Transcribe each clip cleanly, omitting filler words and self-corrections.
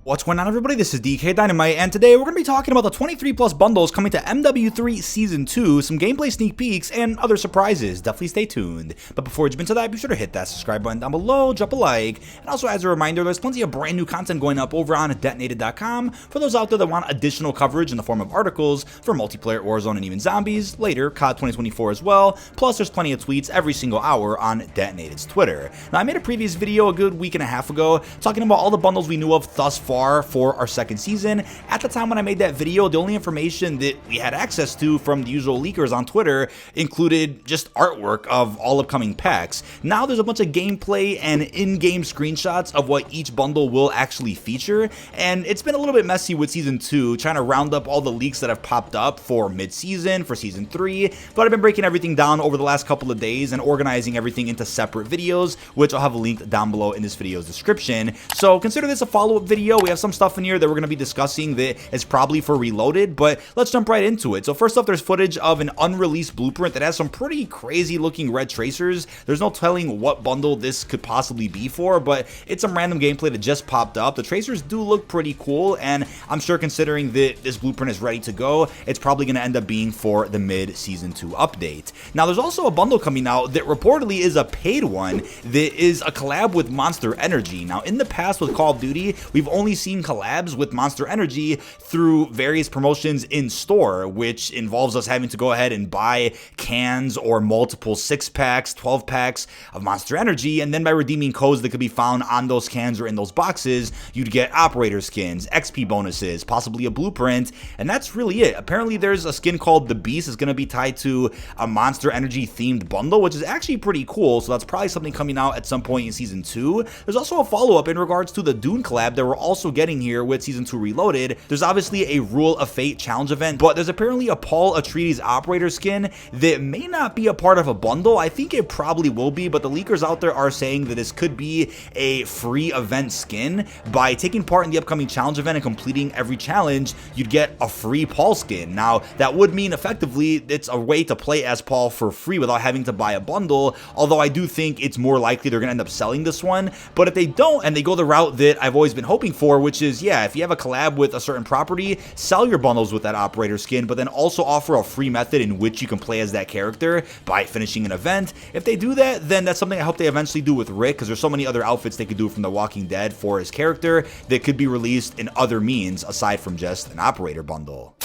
What's going on, everybody? This is dkdynamite, and today we're going to be talking about the 23 plus bundles coming to MW3 Season 2, some gameplay sneak peeks, and other surprises. Definitely stay tuned. But before we jump into that, be sure to hit that subscribe button down below, drop a like, and also as a reminder, there's plenty of brand new content going up over on detonated.com for those out there that want additional coverage in the form of articles for multiplayer, Warzone, and even zombies, later, COD 2024 as well. Plus, there's plenty of tweets every single hour on Detonated's Twitter. Now, I made a previous video a good week and a half ago talking about all the bundles we knew of thus far for our second season. At the time when I made that video, the only information that we had access to from the usual leakers on Twitter included just artwork of all upcoming packs. Now there's a bunch of gameplay and in-game screenshots of what each bundle will actually feature, and it's been a little bit messy with Season 2, trying to round up all the leaks that have popped up for mid-season, for Season 3, but I've been breaking everything down over the last couple of days and organizing everything into separate videos, which I'll have linked down below in this video's description. So consider this a follow-up video. We have some stuff in here that we're going to be discussing that is probably for Reloaded, but let's jump right into it. So first off, there's footage of an unreleased blueprint that has some pretty crazy looking red tracers. There's no telling what bundle this could possibly be for, but it's some random gameplay that just popped up. The tracers do look pretty cool, and I'm sure considering that this blueprint is ready to go, it's probably going to end up being for the mid-season 2 update. Now there's also a bundle coming out that reportedly is a paid one that is a collab with Monster Energy. Now in the past with Call of Duty, we've only seen collabs with Monster Energy through various promotions in store, which involves us having to go ahead and buy cans or multiple 6-packs, 12-packs of Monster Energy, and then by redeeming codes that could be found on those cans or in those boxes, you'd get operator skins, XP bonuses, possibly a blueprint, and that's really it. Apparently there's a skin called the Beast is going to be tied to a Monster Energy themed bundle, which is actually pretty cool, so that's probably something coming out at some point in Season 2. There's also a follow-up in regards to the Dune collab that we're also getting here with Season 2 Reloaded. There's obviously a Rule of Fate challenge event, but there's apparently a Paul Atreides operator skin that may not be a part of a bundle. I think it probably will be, but the leakers out there are saying that this could be a free event skin. By taking part in the upcoming challenge event and completing every challenge, you'd get a free Paul skin. Now, that would mean effectively it's a way to play as Paul for free without having to buy a bundle, although I do think it's more likely they're going to end up selling this one. But if they don't, and they go the route that I've always been hoping for, which is, yeah, if you have a collab with a certain property, sell your bundles with that operator skin, but then also offer a free method in which you can play as that character by finishing an event. If they do that, then that's something I hope they eventually do with Rick, because there's so many other outfits they could do from The Walking Dead for his character that could be released in other means aside from just an operator bundle.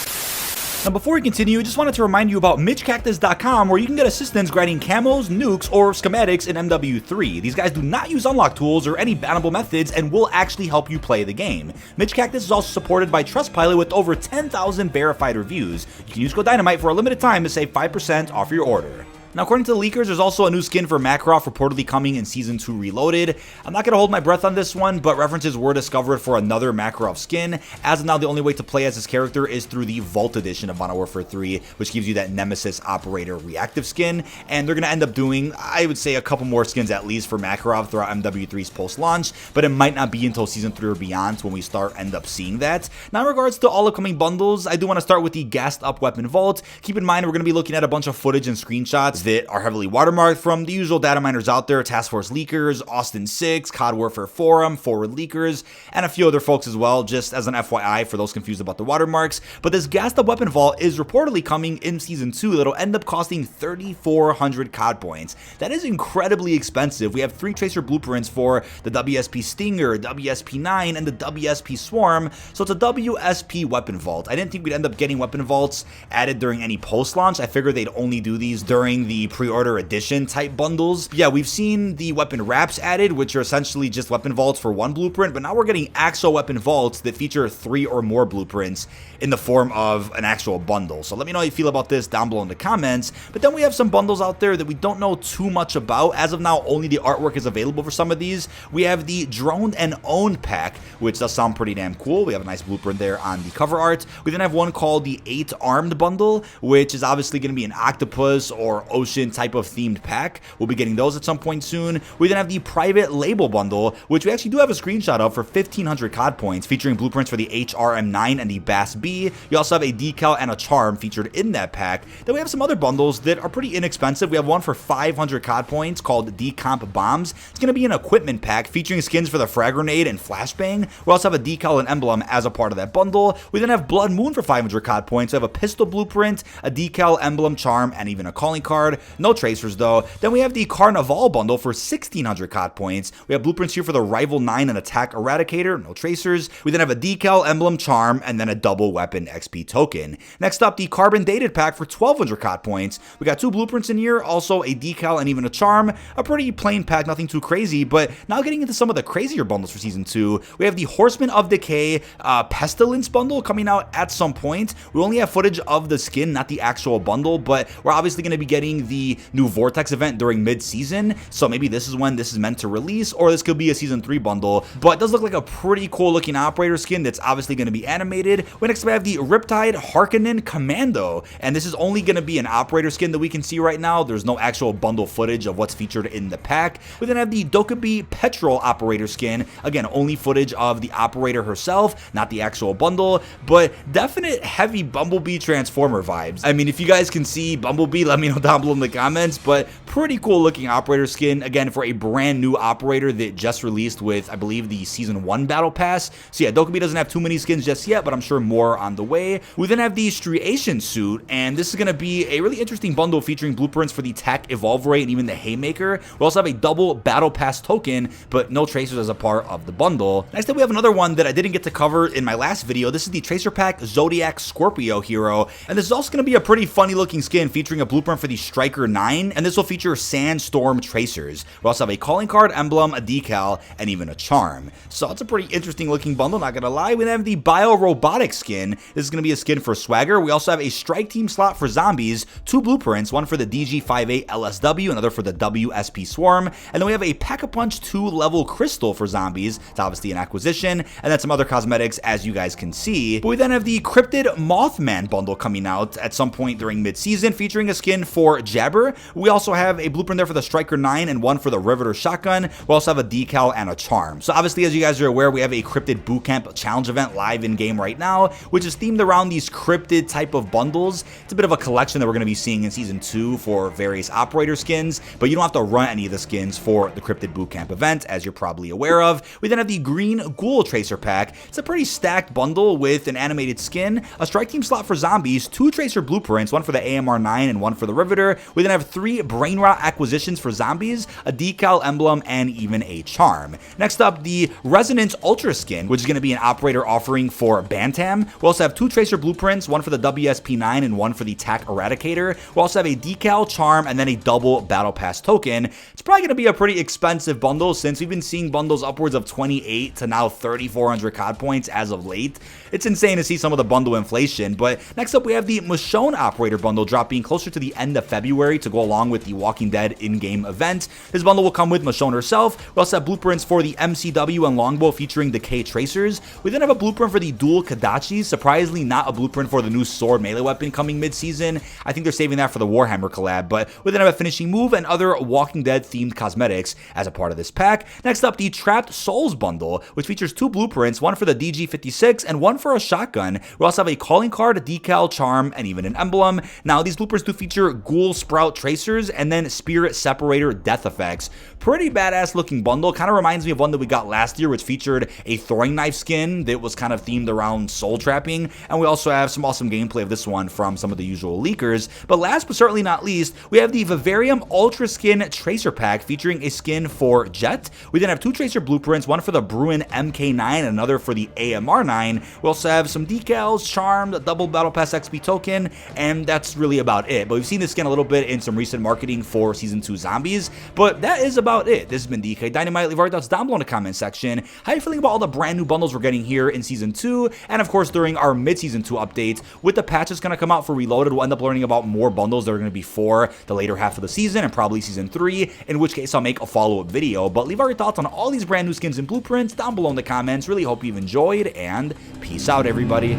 Now before we continue, I just wanted to remind you about MitchCactus.com, where you can get assistance grinding camos, nukes, or schematics in MW3. These guys do not use unlock tools or any bannable methods and will actually help you play the game. Mitch Cactus is also supported by Trustpilot with over 10,000 verified reviews. You can use code Dynamite for a limited time to save 5% off your order. Now, according to the leakers, there's also a new skin for Makarov reportedly coming in Season 2 Reloaded. I'm not going to hold my breath on this one, but references were discovered for another Makarov skin. As of now, the only way to play as this character is through the Vault Edition of Modern Warfare 3, which gives you that Nemesis Operator Reactive skin. And they're going to end up doing, I would say, a couple more skins at least for Makarov throughout MW3's post-launch, but it might not be until Season 3 or beyond when we end up seeing that. Now, in regards to all upcoming bundles, I do want to start with the Gassed Up Weapon Vault. Keep in mind, we're going to be looking at a bunch of footage and screenshots that are heavily watermarked from the usual data miners out there, Task Force Leakers, Austin 6, COD Warfare Forum, Forward Leakers, and a few other folks as well, just as an FYI for those confused about the watermarks. But this Gassed Up Weapon Vault is reportedly coming in Season 2 that'll end up costing 3,400 COD points. That is incredibly expensive. We have 3 tracer blueprints for the WSP Stinger, WSP9, and the WSP Swarm, so it's a WSP Weapon Vault. I didn't think we'd end up getting Weapon Vaults added during any post-launch. I figured they'd only do these during the pre-order edition type bundles. Yeah, we've seen the weapon wraps added, which are essentially just weapon vaults for one blueprint, but now we're getting actual weapon vaults that feature 3 or more blueprints in the form of an actual bundle. So let me know how you feel about this down below in the comments. But then we have some bundles out there that we don't know too much about. As of now, only the artwork is available for some of these. We have the Droned and Owned pack, which does sound pretty damn cool. We have a nice blueprint there on the cover art. We then have one called the 8 Armed bundle, which is obviously going to be an octopus or Ocean type of themed pack. We'll be getting those at some point soon. We then have the private label bundle, which we actually do have a screenshot of for 1,500 COD points, featuring blueprints for the HRM9 and the Bass B. You also have a decal and a charm featured in that pack. Then we have some other bundles that are pretty inexpensive. We have one for 500 COD points called Decomp Bombs. It's going to be an equipment pack featuring skins for the Frag Grenade and Flashbang. We also have a decal and emblem as a part of that bundle. We then have Blood Moon for 500 COD points. We have a pistol blueprint, a decal, emblem, charm, and even a calling card. No tracers though. Then we have the Carnival bundle for 1,600 COD points. We have blueprints here for the Rival 9 and Attack Eradicator. No tracers. We then have a decal, emblem, charm, and then a double weapon XP token. Next up, the Carbon Dated pack for 1,200 COD points. We got 2 blueprints in here, also a decal and even a charm. A pretty plain pack, nothing too crazy, but now getting into some of the crazier bundles for Season 2, we have the Horseman of Decay Pestilence bundle coming out at some point. We only have footage of the skin, not the actual bundle, but we're obviously going to be getting the new Vortex event during mid-season, so maybe this is when this is meant to release, or this could be a Season 3 bundle, but it does look like a pretty cool looking operator skin that's obviously going to be animated. We next have the Riptide Harkonnen Commando, and this is only going to be an operator skin that we can see right now. There's no actual bundle footage of what's featured in the pack. We then have the Dokkaebi Petrol operator skin, again only footage of the operator herself, not the actual bundle, but definite heavy Bumblebee Transformer vibes. I mean, if you guys can see Bumblebee, let me know down below in the comments, but pretty cool looking operator skin, again for a brand new operator that just released with, I believe, the Season 1 Battle Pass. So yeah, Dokkaebi doesn't have too many skins just yet, but I'm sure more on the way. We then have the Striation suit, and this is going to be a really interesting bundle featuring blueprints for the TAC Evolve Ray and even the Haymaker. We also have a double Battle Pass token, but no tracers as a part of the bundle. Next up, we have another one that I didn't get to cover in my last video. This is the Tracer Pack Zodiac Scorpio hero, and this is also going to be a pretty funny looking skin featuring a blueprint for the Striker 9, and this will feature Sandstorm tracers. We also have a calling card, emblem, a decal, and even a charm. So it's a pretty interesting looking bundle, not gonna lie. We then have the Bio Robotic skin. This is going to be a skin for Swagger. We also have a Strike Team slot for zombies, 2 blueprints, one for the DG58 LSW, another for the WSP Swarm, and then we have a Pack-a-Punch 2 level crystal for zombies. It's obviously an acquisition, and then some other cosmetics as you guys can see. But we then have the Cryptid Mothman bundle coming out at some point during mid-season, featuring a skin for Jabber. We also have a blueprint there for the Striker 9 and one for the Riveter Shotgun. We also have a decal and a charm. So obviously, as you guys are aware, we have a Cryptid Bootcamp challenge event live in game right now, which is themed around these cryptid type of bundles. It's a bit of a collection that we're going to be seeing in Season 2 for various operator skins, but you don't have to run any of the skins for the Cryptid Bootcamp event, as you're probably aware of. We then have the Green Ghoul Tracer Pack. It's a pretty stacked bundle with an animated skin, a Strike Team slot for zombies, 2 Tracer blueprints, one for the AMR9 and one for the Riveter. We then have 3 Brain Rot acquisitions for zombies, a decal, emblem, and even a charm. Next up, the Resonance Ultra skin, which is going to be an operator offering for Bantam. We also have 2 Tracer blueprints, one for the WSP9 and one for the TAC Eradicator. We also have a decal, charm, and then a double Battle Pass token. It's probably going to be a pretty expensive bundle since we've been seeing bundles upwards of 28 to now 3,400 COD points as of late. It's insane to see some of the bundle inflation. But next up, we have the Michonne operator bundle dropping closer to the end of February to go along with the Walking Dead in-game event. This bundle will come with Michonne herself. We also have blueprints for the MCW and Longbow featuring Decay tracers. We then have a blueprint for the dual Kadachis. Surprisingly, not a blueprint for the new sword melee weapon coming mid-season. I think they're saving that for the Warhammer collab, but we then have a finishing move and other Walking Dead themed cosmetics as a part of this pack. Next up, the Trapped Souls bundle, which features 2 blueprints, one for the DG56 and one for a shotgun. We also have a calling card, a decal, charm, and even an emblem. Now, these blueprints do feature Ghoul Sprout tracers and then Spirit Separator death effects. Pretty badass looking bundle. Kind of reminds me of one that we got last year, which featured a throwing knife skin that was kind of themed around soul trapping. And we also have some awesome gameplay of this one from some of the usual leakers. But last but certainly not least, we have the Vivarium Ultra Skin Tracer Pack featuring a skin for Jet. We then have 2 Tracer blueprints, one for the Bruin MK9 and another for the AMR9. We also have some decals, charmed, a double Battle Pass XP token, and that's really about it. But we've seen this skin a little bit in some recent marketing for Season 2 Zombies, but that is about it. This has been dkdynamite. Leave our thoughts down below in the comment section. How are you feeling about all the brand new bundles we're getting here in Season 2? And of course, during our mid-Season 2 updates, with the patches going to come out for Reloaded, we'll end up learning about more bundles that are going to be for the later half of the season and probably Season 3, in which case I'll make a follow-up video. But leave our thoughts on all these brand new skins and blueprints down below in the comments. Really hope you've enjoyed, and peace out, everybody.